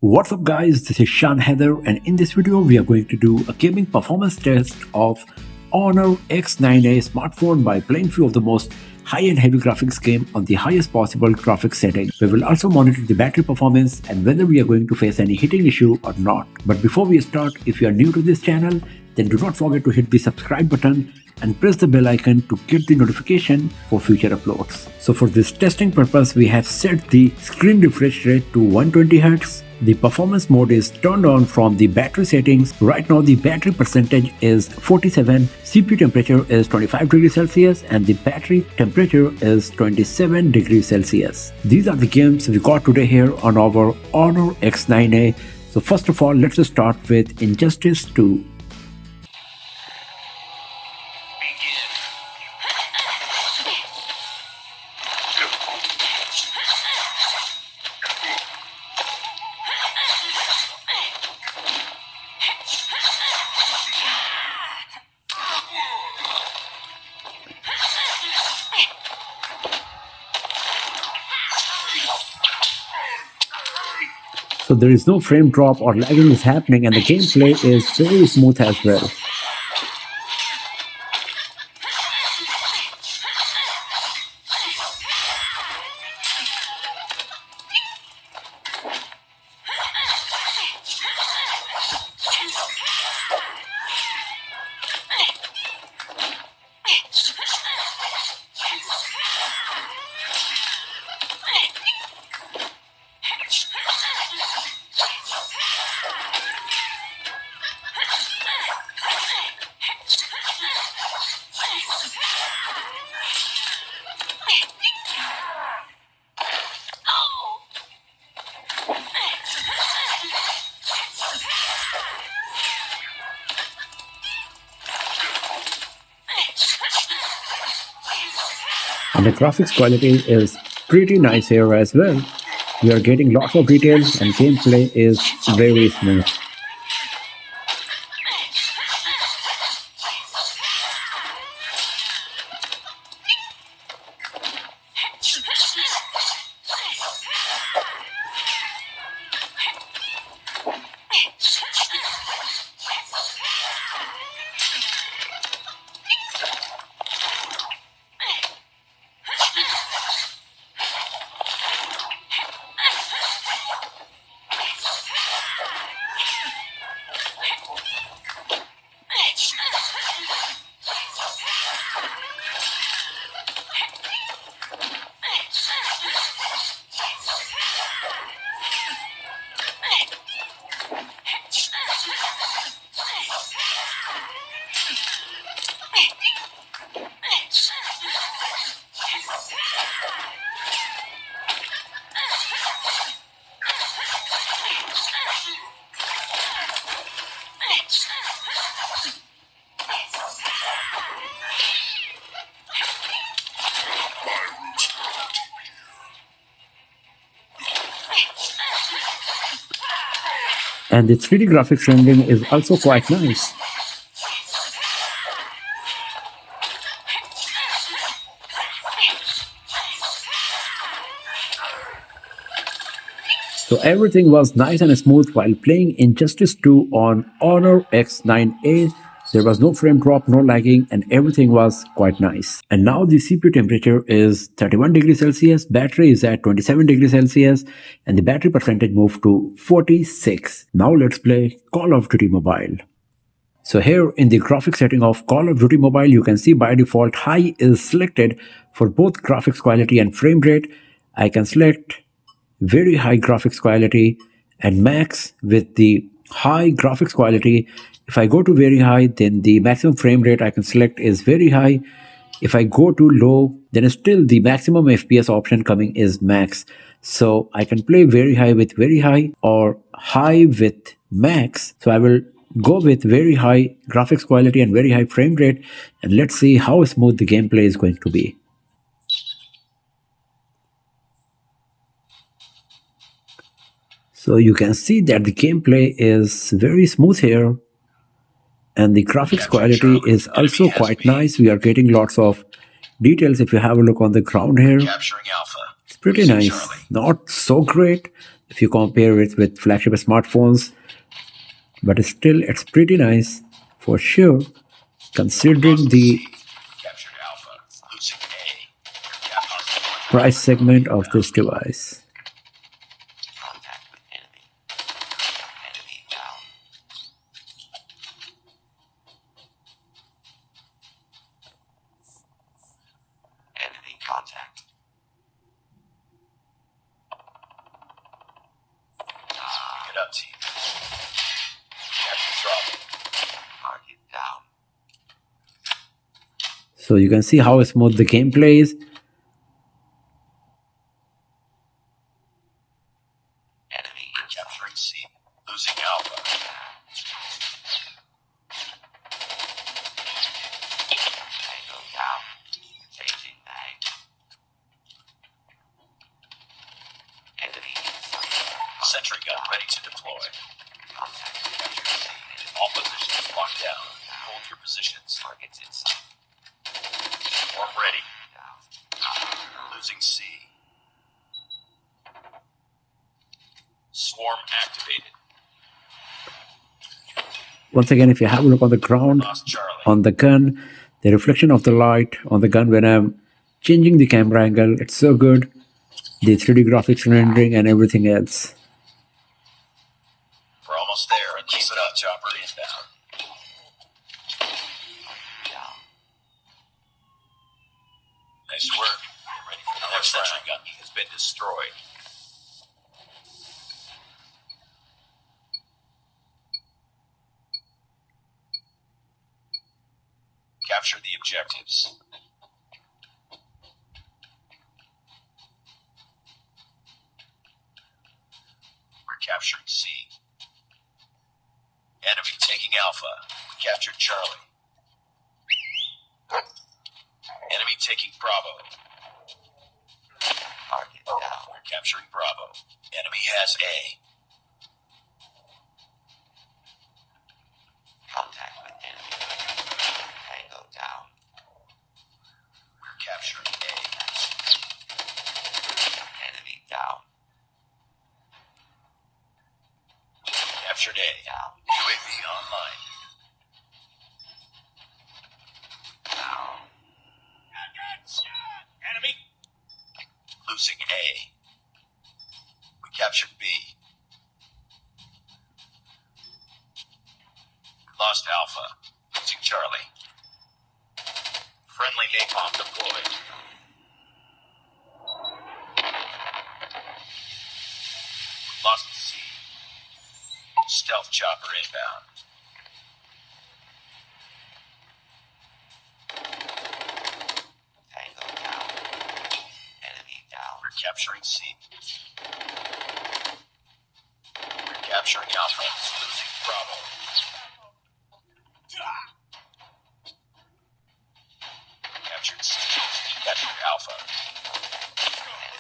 What's up guys, this is Shan Heather and in this video we are going to do a gaming performance test of Honor X9a smartphone by playing few of the most high-end heavy graphics game on the highest possible graphics setting. We will also monitor the battery performance and whether we are going to face any heating issue or not. But before we start, if you are new to this channel, then do not forget to hit the subscribe button and press the bell icon to get the notification for future uploads. So for this testing purpose, we have set the screen refresh rate to 120Hz. The performance mode is turned on from the battery settings. Right now the battery percentage is 47, CPU temperature is 25 degrees Celsius and the battery temperature is 27 degrees Celsius. These are the games we got today here on our Honor X9a. So first of all, let's start with Injustice 2. So there is no frame drop or lagging is happening and the gameplay is very smooth as well. And the graphics quality is pretty nice here as well. We are getting lots of details and gameplay is very smooth. And the 3D graphics rendering is also quite nice. So everything was nice and smooth while playing Injustice 2 on Honor X9a. There was no frame drop, no lagging, and everything was quite nice. And now the CPU temperature is 31 degrees Celsius, battery is at 27 degrees Celsius, and the battery percentage moved to 46. Now let's play Call of Duty Mobile. So here in the graphics setting of Call of Duty Mobile, you can see by default high is selected for both graphics quality and frame rate. I can select very high graphics quality and max with the high graphics quality. If I go to very high, then the maximum frame rate I can select is very high. If I go to low, then still the maximum FPS option coming is max. So I can play very high with very high or high with max. So I will go with very high graphics quality and very high frame rate, and let's see how smooth the gameplay is going to be. So you can see that the gameplay is very smooth here. And the graphics quality is also quite nice. We are getting lots of details. If you have a look on the ground here, it's pretty nice. Not so great. if you compare it with flagship smartphones, but still it's pretty nice for sure, considering the price segment of this device. So you can see how smooth the gameplay is. Capturing C, losing Alpha. Tango down, changing mag. Enemy sentry gun ready to deploy. Contact capturing C. All positions locked down. Hold your positions. Targets inside. Swarm ready. Losing C. Swarm activated. Once again, if you have a look on the ground, on the gun, the reflection of the light on the gun when I'm changing the camera angle, it's so good. The 3D graphics rendering and everything else. We're almost there. And keep it up, chopper inbound. Nice work. Get ready for the next sentry gun. He has been destroyed. Capture the objectives. We're capturing C. Enemy taking Alpha. We captured Charlie. Enemy taking Bravo. Target down. We're capturing Bravo. Enemy has A. Contact with enemy. Tango down. We're capturing A. Enemy down. Captured A. Down. UAV online. Down. Enemy. Losing A. We captured B. Lost Alpha. Losing Charlie. Friendly napalm deployed. Lost C. Stealth chopper inbound. Tango down. Enemy down. We're capturing C. We're capturing Alpha. Losing Bravo. Captured C. Captured Alpha.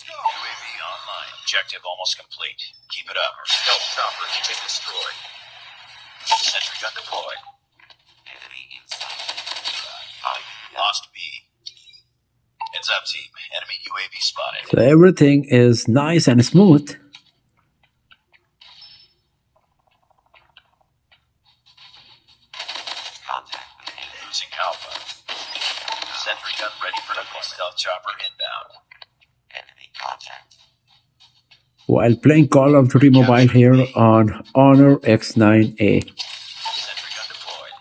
UAV online. Objective almost complete. Keep it up. Our stealth chopper has been destroyed. Sentry gun deployed. Enemy inside. Lost B. Heads up, team. Enemy UAV spotted. So everything is nice and smooth. Contact with enemy. Losing Alpha. Sentry gun ready for deployment. Stealth chopper inbound. Enemy contact. While playing Call of Duty Mobile here on Honor X9a. Sentry gun deployed.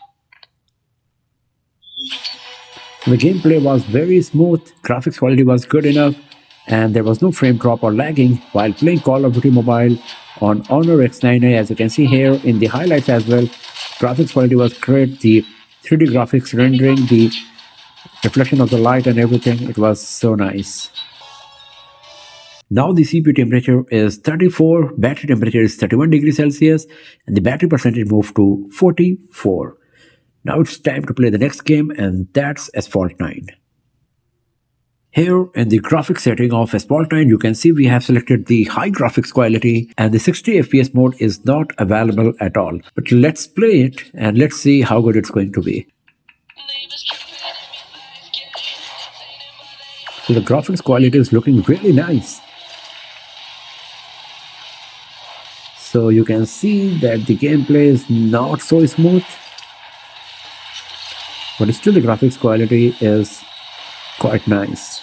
The gameplay was very smooth, graphics quality was good enough, and there was no frame drop or lagging while playing Call of Duty Mobile on Honor X9a. As you can see here in the highlights as well, graphics quality was great, the 3D graphics rendering, the reflection of the light and everything, it was so nice. Now the CPU temperature is 34, battery temperature is 31 degrees Celsius, and the battery percentage moved to 44. Now it's time to play the next game, and that's Asphalt 9. Here in the graphics setting of Asphalt 9, you can see we have selected the high graphics quality, and the 60 FPS mode is not available at all. But let's play it and let's see how good it's going to be. So the graphics quality is looking really nice. So you can see that the gameplay is not so smooth, but still the graphics quality is quite nice.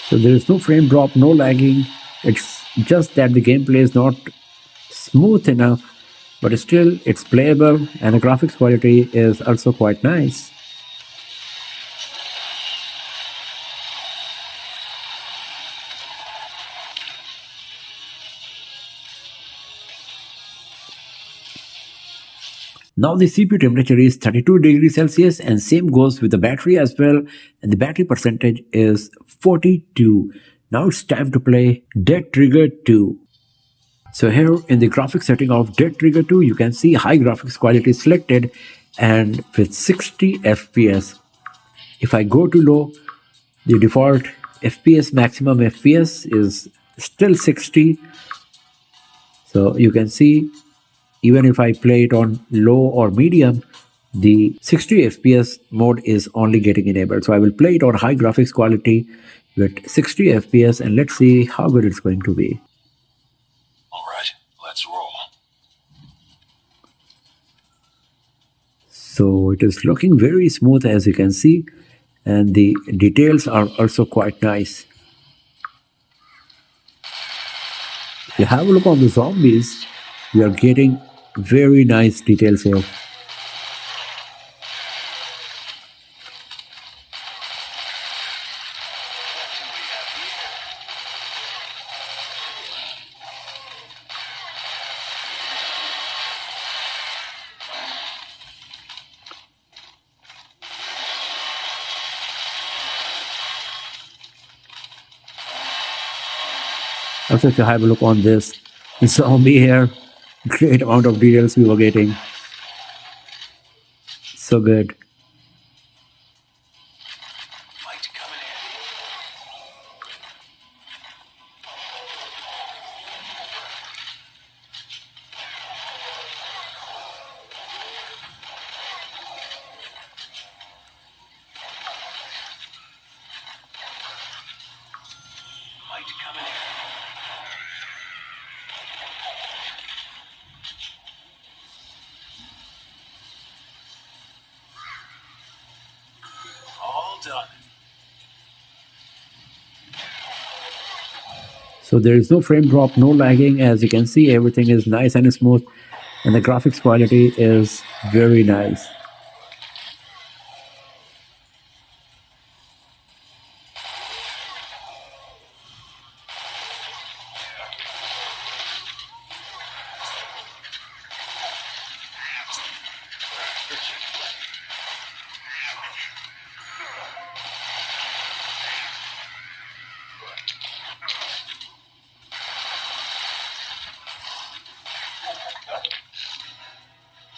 So there is no frame drop, no lagging. It's just that the gameplay is not smooth enough, but still it's playable and the graphics quality is also quite nice. Now the CPU temperature is 32 degrees Celsius and same goes with the battery as well, and the battery percentage is 42. Now it's time to play Dead Trigger 2. So here in the graphics setting of Dead Trigger 2, you can see high graphics quality selected and with 60 FPS. If I go to low, the default FPS, maximum FPS is still 60. So you can see even if I play it on low or medium, the 60 FPS mode is only getting enabled. So I will play it on high graphics quality with 60 FPS and let's see how good it's going to be. All right, let's roll. So it is looking very smooth as you can see, and the details are also quite nice. If you have a look on the zombies, we are getting very nice details here. Also, if you have a look on this zombie here, great amount of details we were getting. So good. Might come in handy. Might come in handy. All done. So there is no frame drop, no lagging. As you can see, everything is nice and smooth, and the graphics quality is very nice.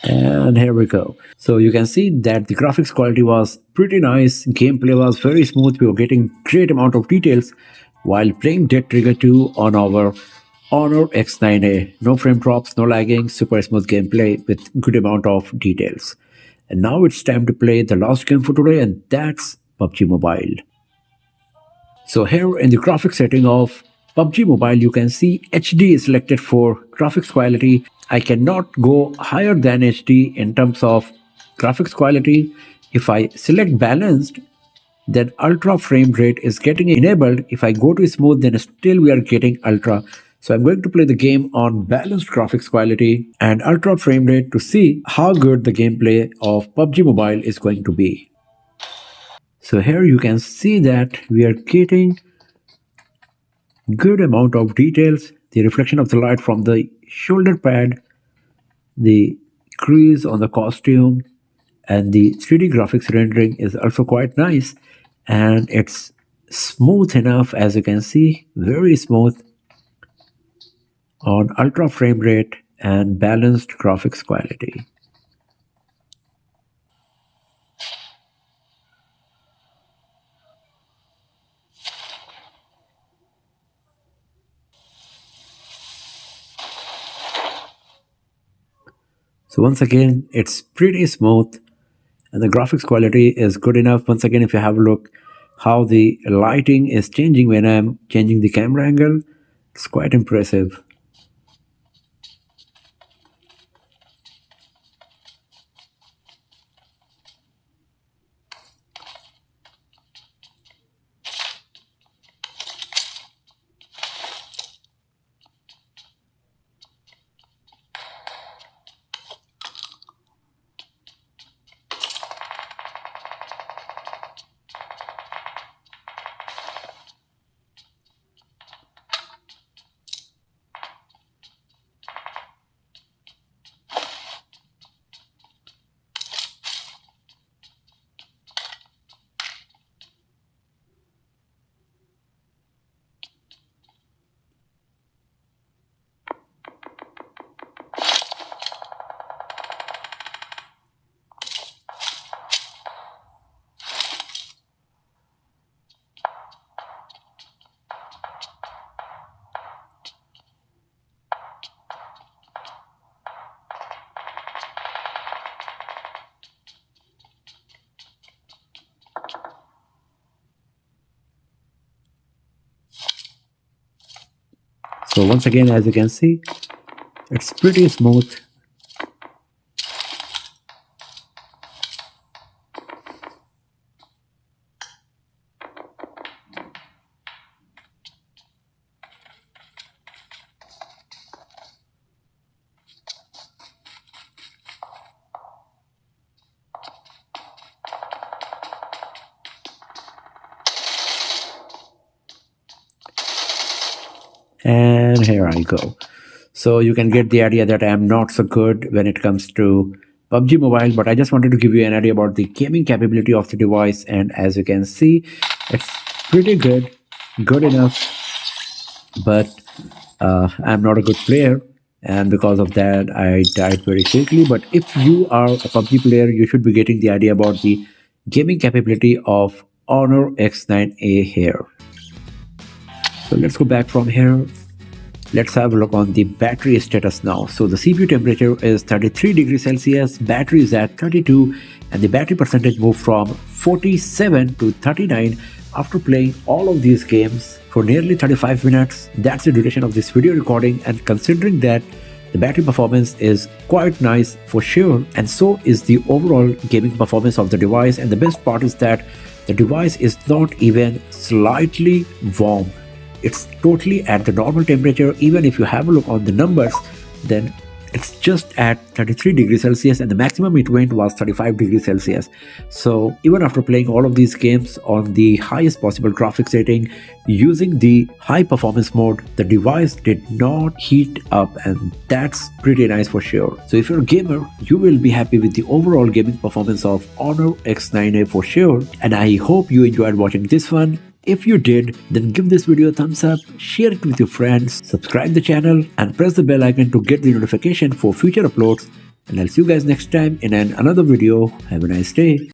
And here we go. So you can see that the graphics quality was pretty nice, gameplay was very smooth, we were getting great amount of details while playing Dead Trigger 2 on our Honor X9a. No frame drops, no lagging, super smooth gameplay with good amount of details. And now it's time to play the last game for today, and that's PUBG Mobile. So here in the graphics setting of PUBG Mobile, you can see HD is selected for graphics quality. I cannot go higher than HD in terms of graphics quality. If I select balanced, then ultra frame rate is getting enabled. If I go to smooth, then still we are getting ultra. So I'm going to play the game on balanced graphics quality and ultra frame rate to see how good the gameplay of PUBG Mobile is going to be. So here you can see that we are getting good amount of details, the reflection of the light from the shoulder pad, the crease on the costume, and the 3D graphics rendering is also quite nice, and it's smooth enough, as you can see, very smooth on ultra frame rate and balanced graphics quality. So once again, it's pretty smooth and the graphics quality is good enough. Once again, if you have a look how the lighting is changing when I'm changing the camera angle, it's quite impressive. So once again, as you can see, it's pretty smooth. And here I go. So you can get the idea that I am not so good when it comes to PUBG Mobile, but I just wanted to give you an idea about the gaming capability of the device. And as you can see, it's pretty good enough, but I'm not a good player. And because of that, I died very quickly. But if you are a PUBG player, you should be getting the idea about the gaming capability of Honor X9a here. So let's go back from here. Let's have a look on the battery status now. So the CPU temperature is 33 degrees Celsius, battery is at 32, and the battery percentage moved from 47 to 39 after playing all of these games for nearly 35 minutes. That's the duration of this video recording, and considering that the battery performance is quite nice for sure, and so is the overall gaming performance of the device. And the best part is that the device is not even slightly warm. It's totally at the normal temperature. Even if you have a look on the numbers, then it's just at 33 degrees Celsius, and the maximum it went was 35 degrees Celsius. So even after playing all of these games on the highest possible graphics rating using the high performance mode, the device did not heat up, and that's pretty nice for sure. So if you're a gamer, you will be happy with the overall gaming performance of Honor X9a for sure. And I hope you enjoyed watching this one. If you did, then give this video a thumbs up, share it with your friends, subscribe the channel, and press the bell icon to get the notification for future uploads. And I'll see you guys next time in another video. Have a nice day.